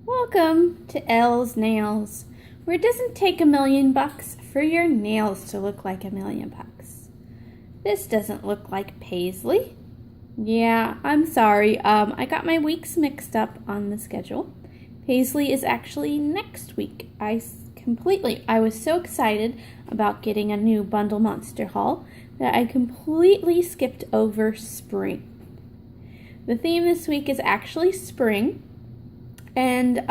Welcome to Elle's Nails, where it doesn't take $1,000,000 for your nails to look like $1,000,000. This doesn't look like paisley. Yeah, I'm sorry. I got my weeks mixed up on the schedule. Paisley is actually next week. I was so excited about getting a new Bundle Monster haul that I completely skipped over spring. The theme this week is actually spring. And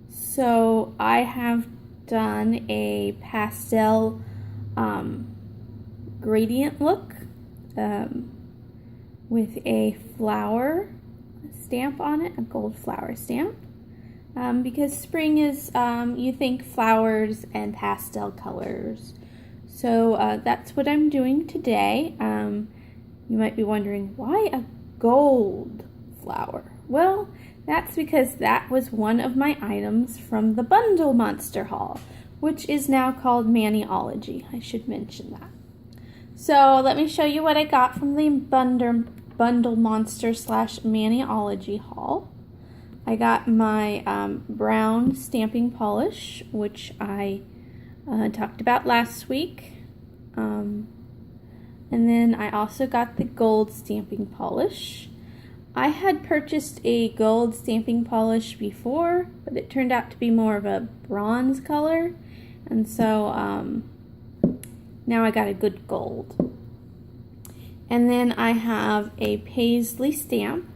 so I have done a pastel gradient look with a flower stamp on it, a gold flower stamp. Because spring is, you think flowers and pastel colors. So that's what I'm doing today. You might be wondering, why a gold flower? Well, that's because that was one of my items from the Bundle Monster haul, which is now called Maniology. I should mention that. So let me show you what I got from the Bundle Monster / Maniology haul. I got my brown stamping polish, which I talked about last week. And then I also got the gold stamping polish. I had purchased a gold stamping polish before, but it turned out to be more of a bronze color. And so now I got a good gold. And then I have a paisley stamp,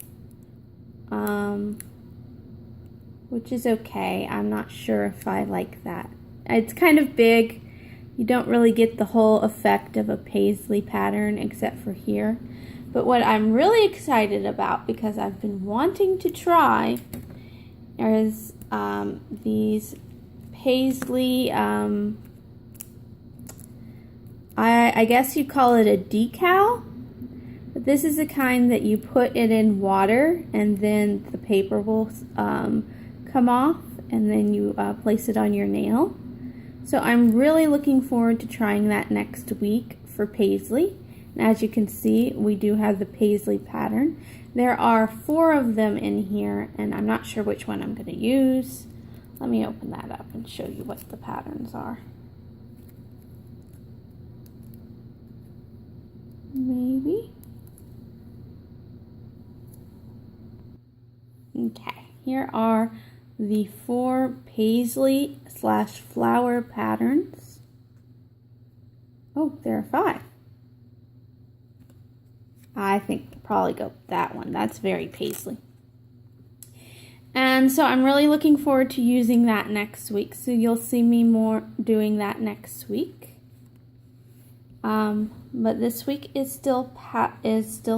which is okay. I'm not sure if I like that. It's kind of big. You don't really get the whole effect of a paisley pattern except for here. But what I'm really excited about, because I've been wanting to try, is these paisley, I guess you call it a decal, but this is the kind that you put it in water and then the paper will come off and then you place it on your nail. So I'm really looking forward to trying that next week for paisley. As you can see, we do have the paisley pattern. There are 4 of them in here, and I'm not sure which one I'm going to use. Let me open that up and show you what the patterns are. Maybe. Okay, here are the 4 paisley / flower patterns. Oh, there are 5. I think I'll probably go with that one. That's very paisley. And so I'm really looking forward to using that next week. So you'll see me more doing that next week. But this week is still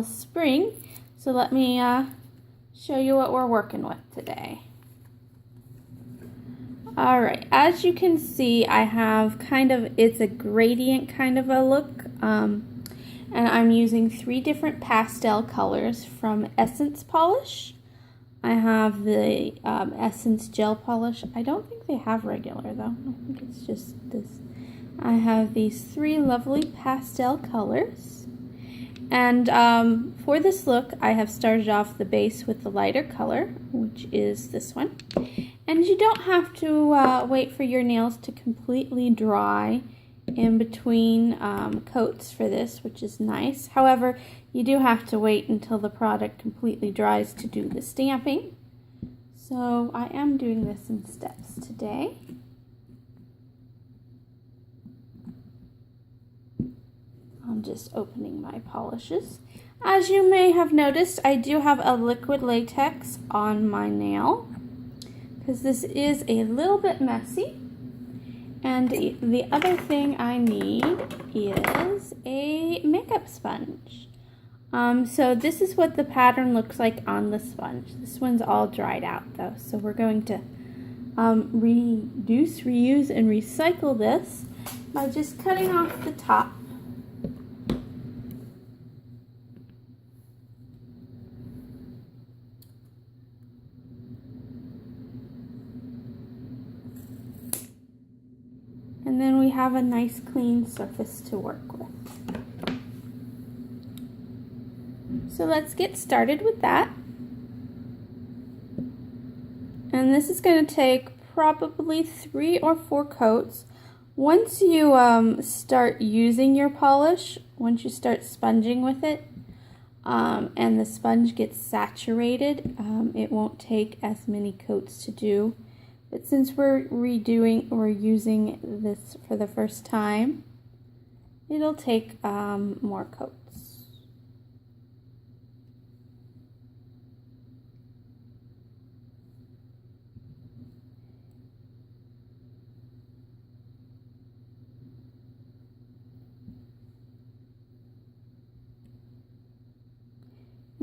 spring. So let me show you what we're working with today. All right, as you can see, I have it's a gradient kind of a look. And I'm using 3 different pastel colors from Essence Polish. I have the Essence Gel Polish. I don't think they have regular though. I think it's just this. I have these 3 lovely pastel colors. And for this look, I have started off the base with the lighter color, which is this one. And you don't have to wait for your nails to completely dry in between coats for this, which is nice. However, you do have to wait until the product completely dries to do the stamping. So I am doing this in steps today. I'm just opening my polishes. As you may have noticed, I do have a liquid latex on my nail because this is a little bit messy. And the other thing I need is a makeup sponge. So this is what the pattern looks like on the sponge. This one's all dried out though, so we're going to reduce, reuse, and recycle this by just cutting off the top. And then we have a nice clean surface to work with. So let's get started with that. And this is going to take probably 3 or 4 coats. Once you start using your polish, once you start sponging with it, and the sponge gets saturated, it won't take as many coats to do. But since we're using this for the first time, it'll take more coats.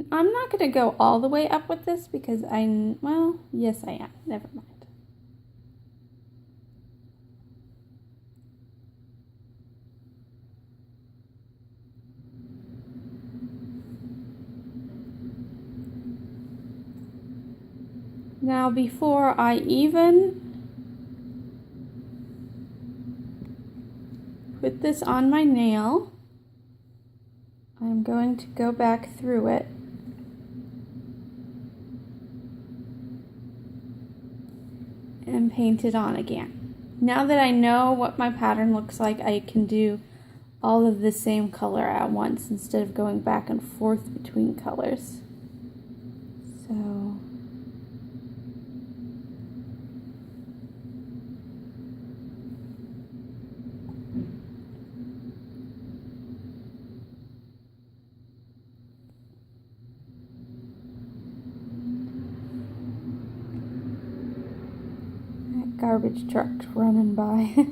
I'm not going to go all the way up with this because well, yes I am. Never mind. Now before I even put this on my nail, I'm going to go back through it and paint it on again. Now that I know what my pattern looks like, I can do all of the same color at once instead of going back and forth between colors. So garbage truck running by.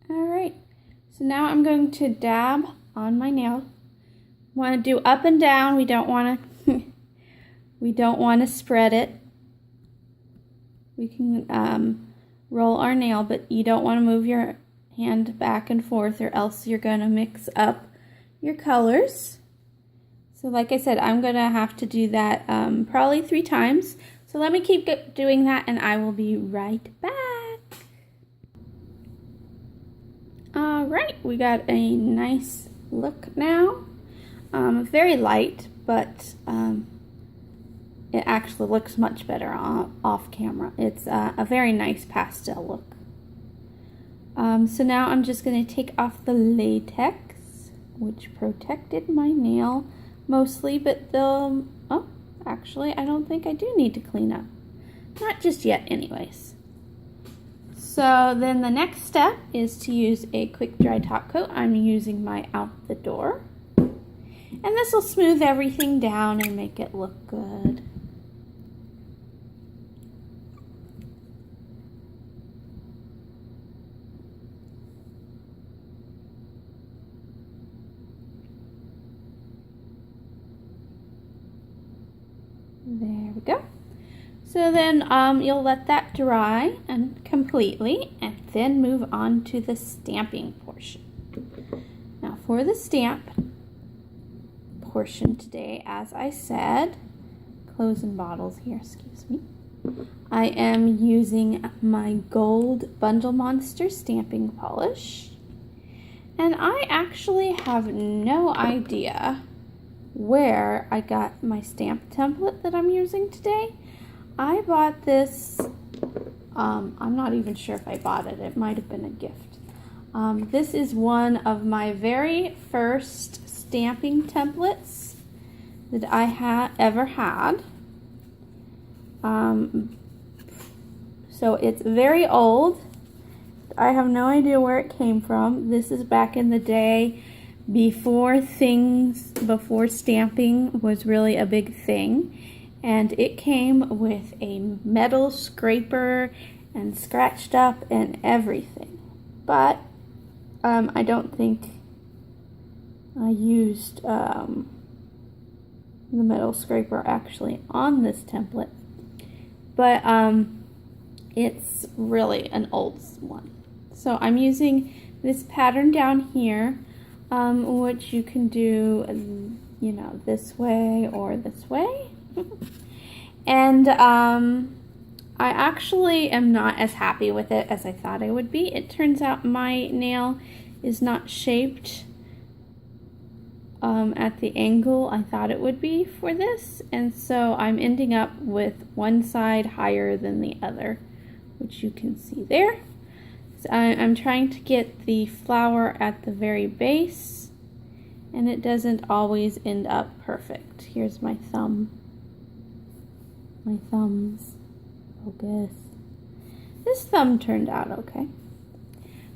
Alright, so now I'm going to dab on my nail. Want to do up and down. We don't want to spread it. We can roll our nail, but you don't want to move your hand back and forth or else you're going to mix up your colors. So like I said, I'm going to have to do that probably 3 times. So let me keep doing that and I will be right back. Alright, we got a nice look now. Very light, but it actually looks much better off camera. It's a very nice pastel look. So now I'm just going to take off the latex, which protected my nail mostly, but oh, actually I don't think I do need to clean up. Not just yet anyways. So then the next step is to use a quick dry top coat. I'm using my Out the Door. And this will smooth everything down and make it look good. There we go. So then you'll let that dry and completely and then move on to the stamping portion. Now for the stamp portion today, as I said, closing bottles here, excuse me. I am using my gold Bundle Monster stamping polish. And I actually have no idea where I got my stamp template that I'm using today. I bought this, I'm not even sure if I bought it. It might have been a gift. This is one of my very first stamping templates that I ever had. So it's very old. I have no idea where it came from. This is back in the day before stamping was really a big thing. And it came with a metal scraper and scratched up and everything. But I don't think I used the metal scraper actually on this template. But it's really an old one. So I'm using this pattern down here, which you can do, you know, this way or this way. And I actually am not as happy with it as I thought I would be. It turns out my nail is not shaped at the angle I thought it would be for this, and so I'm ending up with one side higher than the other, which you can see there. So I'm trying to get the flower at the very base, and it doesn't always end up perfect. Here's my thumb. My thumbs. Focus. This thumb turned out okay.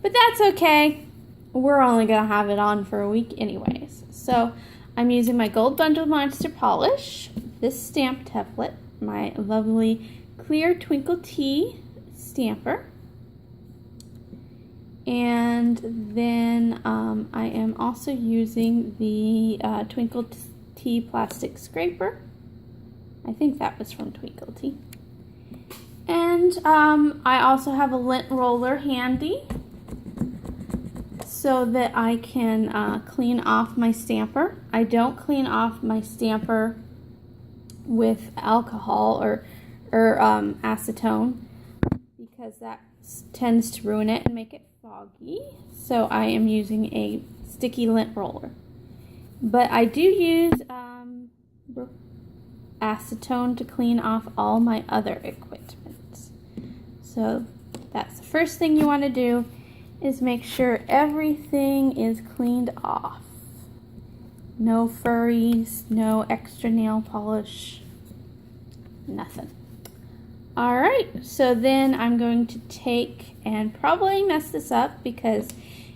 But that's okay. We're only going to have it on for a week anyways. So I'm using my Gold Bundle Monster Polish, this stamp template, my lovely clear Twinkle Tea stamper. And then I am also using the Twinkle Tea plastic scraper. I think that was from Twinkle Tea. And I also have a lint roller handy so that I can clean off my stamper. I don't clean off my stamper with alcohol or acetone because that tends to ruin it and make it foggy. So I am using a sticky lint roller. But I do use acetone to clean off all my other equipment. So that's the first thing you want to do, is make sure everything is cleaned off. No furries, no extra nail polish, nothing. Alright, so then I'm going to take and probably mess this up because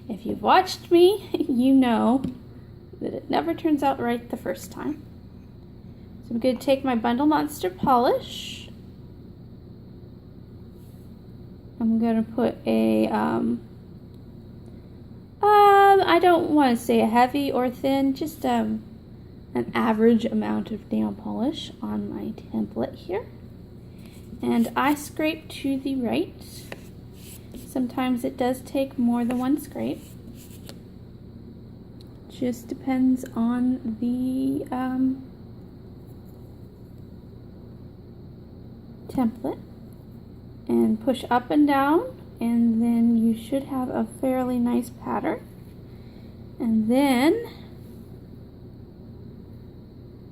if you've watched me, you know that it never turns out right the first time. So I'm going to take my Bundle Monster Polish. I'm going to put a, I don't want to say a heavy or thin, just an average amount of nail polish on my template here. And I scrape to the right. Sometimes it does take more than one scrape. Just depends on the template. And push up and down, and then you should have a fairly nice pattern. And then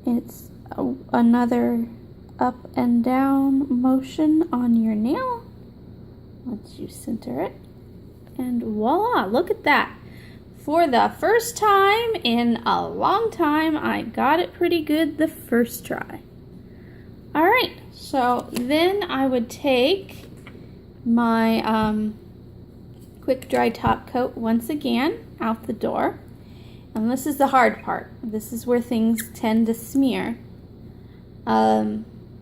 it's another up and down motion on your nail once you center it, and voila, look at that. For the first time in a long time, I got it pretty good the first try. Alright, so then I would take my quick dry top coat once again out the door, and this is the hard part. This is where things tend to smear.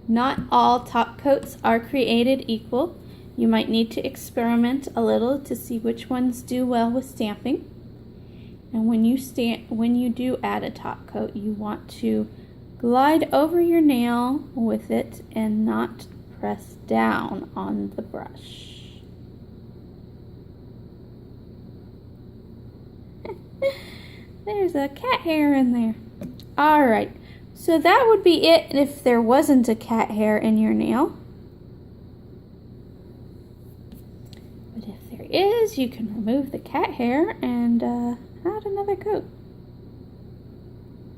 Not all top coats are created equal. You might need to experiment a little to see which ones do well with stamping. And when you do add a top coat, you want to glide over your nail with it and not press down on the brush. There's a cat hair in there. Alright, so that would be it if there wasn't a cat hair in your nail. But if there is, you can remove the cat hair and add another coat.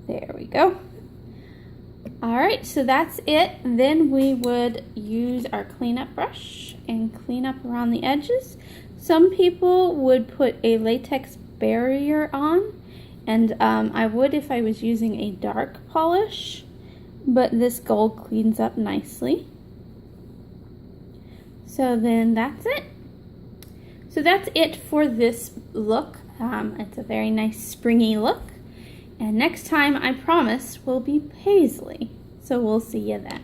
There we go. Alright, so that's it. Then we would use our cleanup brush and clean up around the edges. Some people would put a latex barrier on, and I would if I was using a dark polish, but this gold cleans up nicely. So then that's it. So that's it for this look. It's a very nice springy look. And next time, I promise, will be paisley. So we'll see you then.